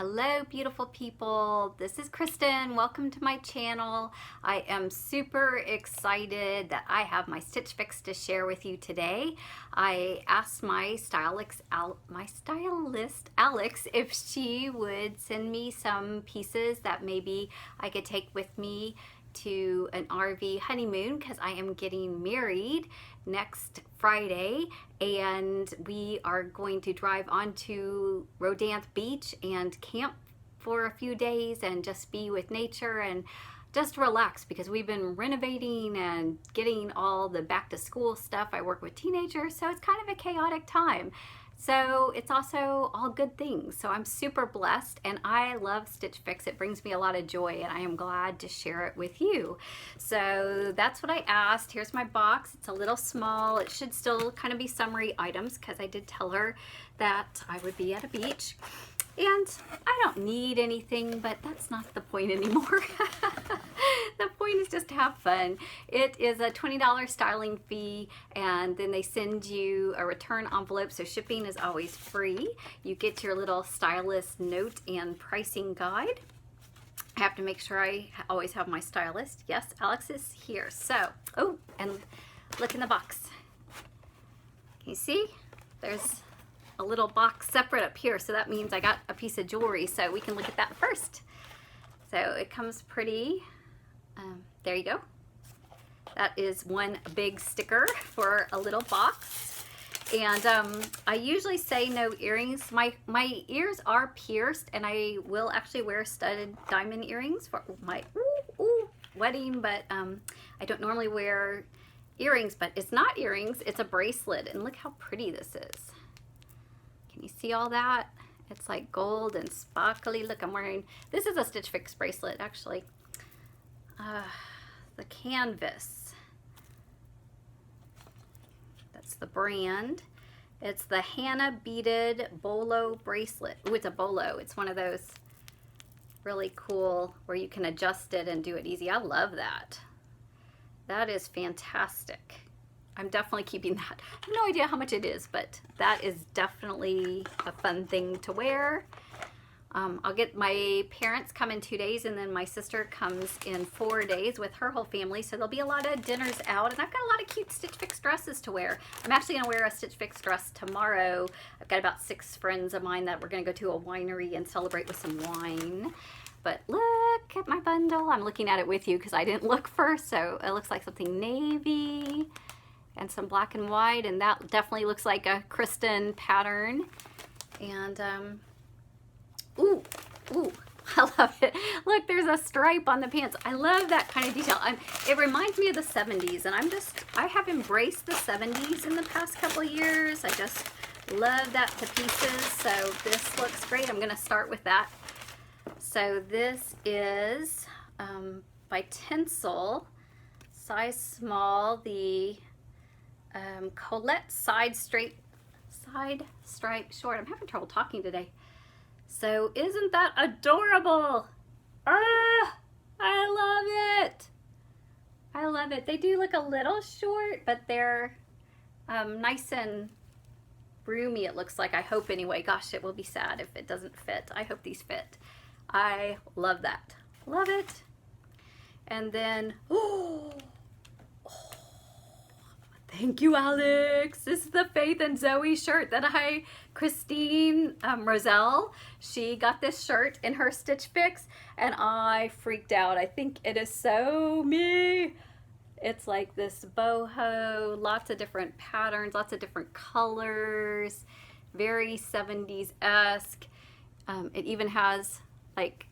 Hello beautiful people, this is Kristen. Welcome to my channel. I am super excited that I have my stitch fix to share with you today. I asked my stylist Alex if she would send me some pieces that maybe I could take with me to an RV honeymoon because I am getting married next Friday and we are going to drive on to Rodanthe Beach and camp for a few days and just be with nature and just relax because we've been renovating and getting all the back to school stuff. I work with teenagers, so it's kind of a chaotic time. So it's also all good things. So I'm super blessed and I love Stitch Fix. It brings me a lot of joy and I am glad to share it with you. So that's what I asked. Here's my box. It's a little small. It should still kind of be summary items because I did tell her that I would be at a beach. And I don't need anything, but that's not the point anymore. The point is just to have fun. It is a $20 styling fee, and then they send you a return envelope, so shipping is always free. You get your little stylist note and pricing guide. I have to make sure I always have my stylist. Yes, Alex is here. So, oh, and look in the box. Can you see? There's a little box separate up here, so that means I got a piece of jewelry, so we can look at that first. So it comes pretty. There you go. That is one big sticker for a little box. And I usually say no earrings. My ears are pierced, and I will actually wear studded diamond earrings for my wedding, but I don't normally wear earrings. But it's not earrings, it's a bracelet, and look how pretty this is. Can you see all that? It's like gold and sparkly. Look, I'm wearing, this is a Stitch Fix bracelet, actually. The canvas. That's the brand. It's the Hana Beaded Bolo bracelet. Oh, it's a bolo. It's one of those really cool where you can adjust it and do it easy. I love that. That is fantastic. I'm definitely keeping that. I have no idea how much it is, but that is definitely a fun thing to wear. I'll get my parents come in 2 days, and then my sister comes in 4 days with her whole family, so there'll be a lot of dinners out, and I've got a lot of cute Stitch Fix dresses to wear. I'm actually going to wear a Stitch Fix dress tomorrow. I've got about 6 friends of mine that we're going to go to a winery and celebrate with some wine. But look at my bundle. I'm looking at it with you because I didn't look first, so it looks like something navy and some black and white, and that definitely looks like a Kristen pattern. And ooh, I love it. Look, there's a stripe on the pants. I love that kind of detail. It reminds me of the 70s, and I have embraced the 70s in the past couple of years. I just love that to pieces. So this looks great. I'm gonna start with that. So this is by Tinsel, size small, the Colette side stripe short. I'm having trouble talking today. So isn't that adorable? Ah, I love it. I love it. They do look a little short, but they're nice and roomy, it looks like. I hope anyway. Gosh, it will be sad if it doesn't fit. I hope these fit. I love that. Love it. And then, thank you, Alex. This is the Faith and Zoe shirt that Christine Roselle, she got this shirt in her Stitch Fix, and I freaked out. I think it is so me. It's like this boho, lots of different patterns, lots of different colors, very 70s-esque. It even has like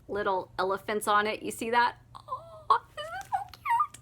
little elephants on it. You see that? Oh, this is so cute.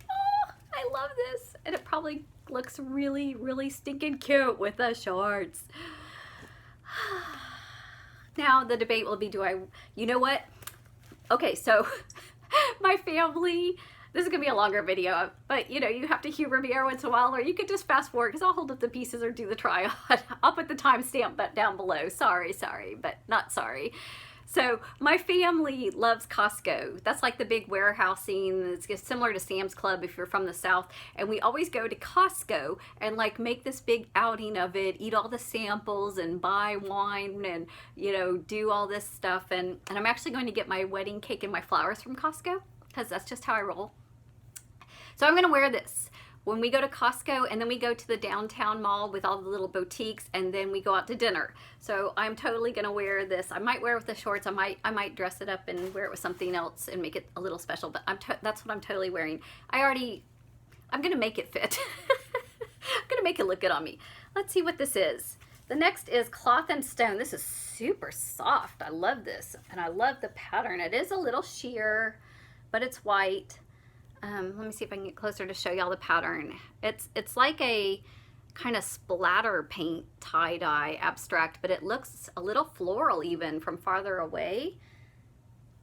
Oh, I love this. And it probably looks really, really stinking cute with the shorts. Now the debate will be, you know what? Okay, so my family, this is gonna be a longer video, but you know, you have to humor me every once in a while, or you could just fast forward because I'll hold up the pieces or do the try on. I'll put the timestamp down below. Sorry, but not sorry. So my family loves Costco. That's like the big warehousing. It's similar to Sam's Club if you're from the South. And we always go to Costco and like make this big outing of it, eat all the samples and buy wine and, you know, do all this stuff. And I'm actually going to get my wedding cake and my flowers from Costco because that's just how I roll. So I'm going to wear this when we go to Costco, and then we go to the downtown mall with all the little boutiques, and then we go out to dinner. So I'm totally gonna wear this. I might wear it with the shorts. I might dress it up and wear it with something else and make it a little special, but that's what I'm totally wearing. I'm gonna make it fit. I'm gonna make it look good on me. Let's see what this is. The next is Cloth and Stone. This is super soft. I love this, and I love the pattern. It is a little sheer, but it's white. Let me see if I can get closer to show y'all the pattern. It's like a kind of splatter paint tie-dye abstract, but it looks a little floral even from farther away.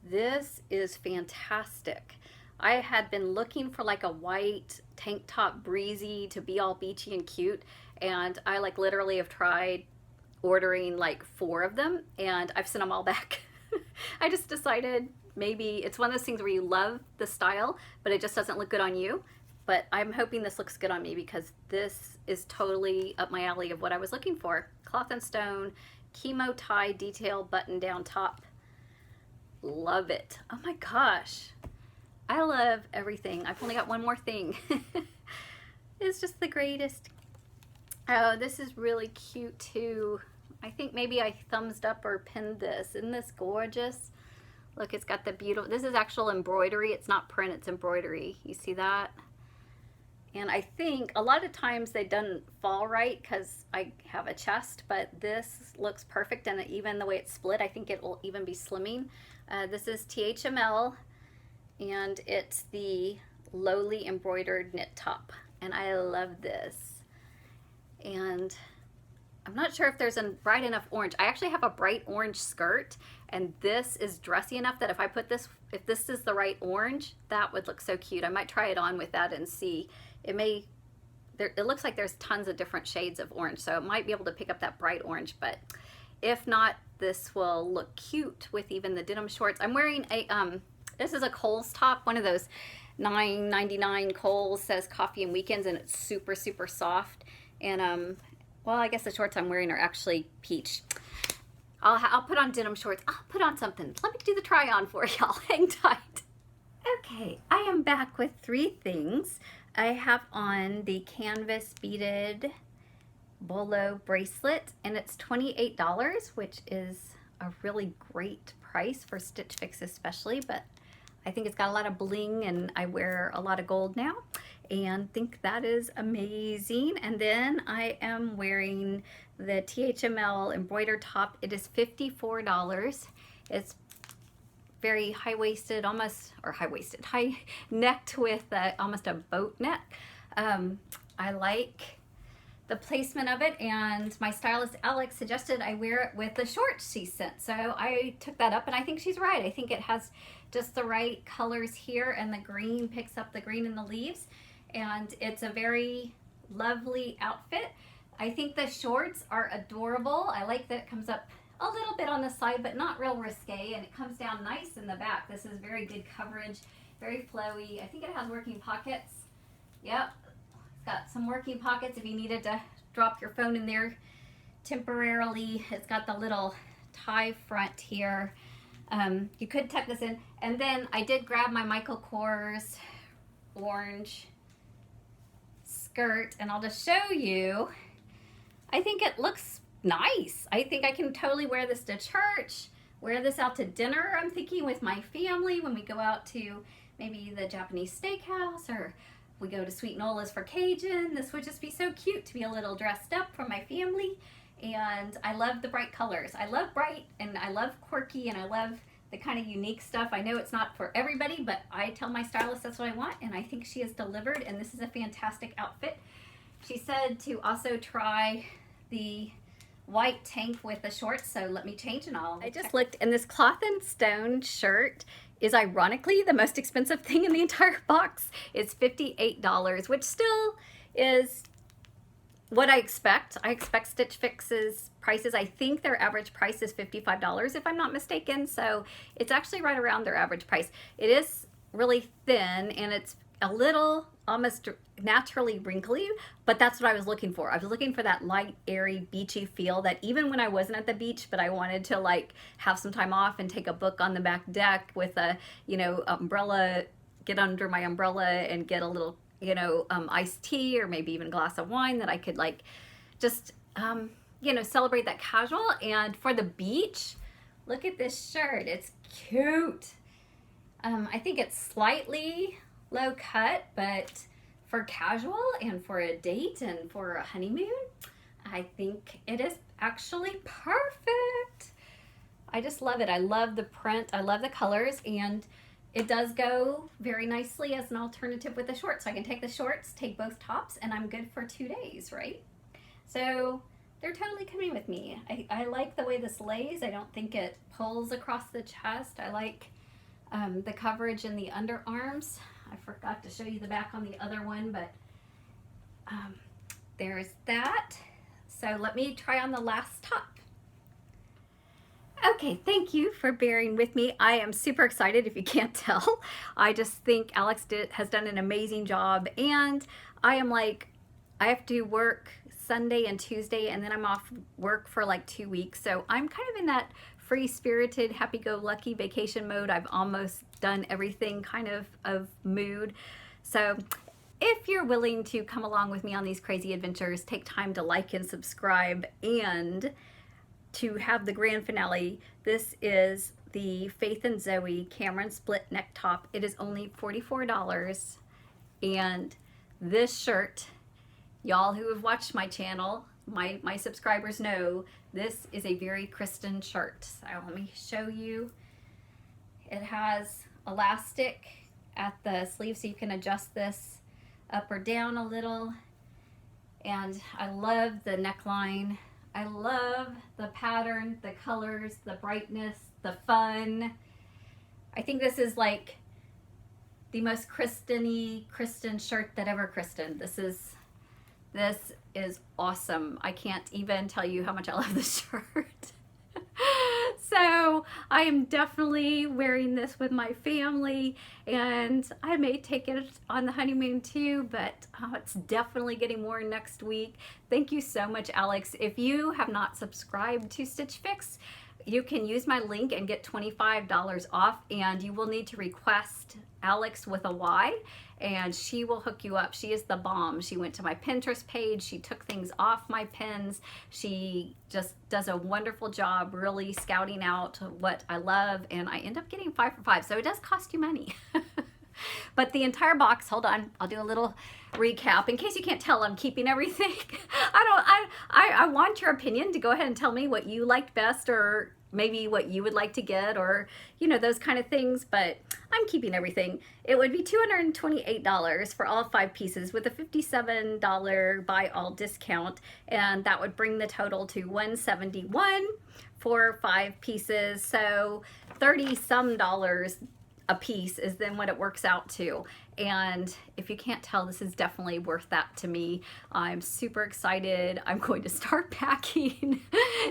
This is fantastic. I had been looking for like a white tank top breezy to be all beachy and cute, and I like literally have tried ordering like 4 of them, and I've sent them all back. I just decided maybe it's one of those things where you love the style, but it just doesn't look good on you. But I'm hoping this looks good on me because this is totally up my alley of what I was looking for. Cloth and Stone, kimo tie detail button down top. Love it. Oh my gosh. I love everything. I've only got one more thing. It's just the greatest. Oh, this is really cute too. I think maybe I thumbs up or pinned this. Isn't this gorgeous? Look, it's got the beautiful, this is actual embroidery. It's not print, it's embroidery. You see that? And I think a lot of times they doesn't fall right because I have a chest, but this looks perfect, and even the way it's split, I think it will even be slimming. This is Thml, and it's the Loli embroidered knit top, and I love this. And I'm not sure if there's a bright enough orange. I actually have a bright orange skirt, and this is dressy enough that if I put this, if this is the right orange, that would look so cute. I might try it on with that and see. It may, it looks like there's tons of different shades of orange, so it might be able to pick up that bright orange, but if not, this will look cute with even the denim shorts. I'm wearing a, this is a Kohl's top, one of those $9.99 Kohl's, says coffee and weekends, and it's super, super soft. And well, I guess the shorts I'm wearing are actually peach. I'll put on denim shorts. I'll put on something. Let me do the try on for y'all. Hang tight. Okay, I am back with 3 things. I have on the canvas beaded Bolo bracelet, and it's $28, which is a really great price for Stitch Fix especially, but I think it's got a lot of bling, and I wear a lot of gold now and think that is amazing. And then I am wearing the Thml embroidered top. It is $54. It's very high-waisted, almost, or high-waisted, high-necked with almost a boat neck. I like the placement of it, and my stylist Alex suggested I wear it with the shorts she sent, so I took that up, and I think she's right. I think it has just the right colors here, and the green picks up the green in the leaves, and it's a very lovely outfit. I think the shorts are adorable. I like that it comes up a little bit on the side, but not real risque, and it comes down nice in the back. This is very good coverage, very flowy. I think it has working pockets. Yep, it's got some working pockets if you needed to drop your phone in there temporarily. It's got the little tie front here. You could tuck this in, and then I did grab my Michael Kors orange skirt, and I'll just show you. I think it looks nice. I think I can totally wear this to church, wear this out to dinner. I'm thinking with my family when we go out to maybe the Japanese steakhouse, or we go to Sweet Nola's for Cajun. This would just be so cute to be a little dressed up for my family. And I love the bright colors. I love bright, and I love quirky, and I love the kind of unique stuff. I know it's not for everybody, but I tell my stylist that's what I want, and I think she has delivered, and this is a fantastic outfit. She said to also try the white tank with the shorts, so let me change and all. I just looked, and this Cloth and Stone shirt is ironically the most expensive thing in the entire box. It's $58, which still is what I expect. I expect Stitch Fix's prices. I think their average price is $55 if I'm not mistaken. So it's actually right around their average price. It is really thin and it's a little almost naturally wrinkly, but that's what I was looking for. I was looking for that light, airy, beachy feel that even when I wasn't at the beach, but I wanted to like have some time off and take a book on the back deck with a, you know, umbrella, get under my umbrella and get a little, you know, iced tea or maybe even a glass of wine that I could like just, you know, celebrate that casual. And for the beach, look at this shirt. It's cute. I think it's slightly low cut, but for casual and for a date and for a honeymoon, I think it is actually perfect. I just love it. I love the print. I love the colors, and it does go very nicely as an alternative with the shorts. So I can take the shorts, take both tops, and I'm good for 2 days, right? So they're totally coming with me. I like the way this lays. I don't think it pulls across the chest. I like the coverage in the underarms. I forgot to show you the back on the other one, but there's that. So let me try on the last top. Okay, thank you for bearing with me. I am super excited if you can't tell. I just think Alex has done an amazing job, and I am like, I have to work Sunday and Tuesday, and then I'm off work for like 2 weeks. So I'm kind of in that free-spirited, happy-go-lucky vacation mode. I've almost done everything kind of mood. So if you're willing to come along with me on these crazy adventures, take time to like and subscribe, and to have the grand finale, this is the Faith and Zoe Kamryn split neck top. It is only $44, and this shirt, y'all who have watched my channel, my subscribers know this is a very Kristen shirt. So let me show you. It has elastic at the sleeve, so you can adjust this up or down a little. And I love the neckline. I love the pattern, the colors, the brightness, the fun. I think this is like the most Kristen-y Kristen shirt that ever Kristen. This is awesome. I can't even tell you how much I love this shirt. So I am definitely wearing this with my family, and I may take it on the honeymoon too, but it's definitely getting worn next week. Thank you so much, Alex. If you have not subscribed to Stitch Fix, you can use my link and get $25 off, and you will need to request Alex with a Y, and she will hook you up. She is the bomb. She went to my Pinterest page. She took things off my pins. She just does a wonderful job really scouting out what I love, and I end up getting 5 for 5. So it does cost you money. But the entire box, hold on, I'll do a little recap. In case you can't tell, I'm keeping everything. I want your opinion, to go ahead and tell me what you liked best, or maybe what you would like to get, or, you know, those kind of things, but I'm keeping everything. It would be $228 for all 5 pieces with a $57 buy all discount, and that would bring the total to $171 for 5 pieces. So $30-some a piece is then what it works out to. And if you can't tell, this is definitely worth that to me. I'm super excited. I'm going to start packing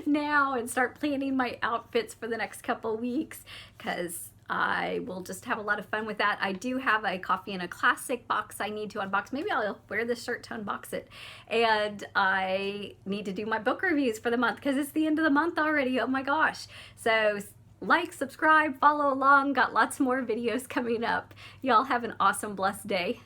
now and start planning my outfits for the next couple weeks, because I will just have a lot of fun with that. I do have a coffee and a classic box I need to unbox. Maybe I'll wear this shirt to unbox it. And I need to do my book reviews for the month, because it's the end of the month already. Oh my gosh. So like, subscribe, follow along. Got lots more videos coming up. Y'all have an awesome, blessed day.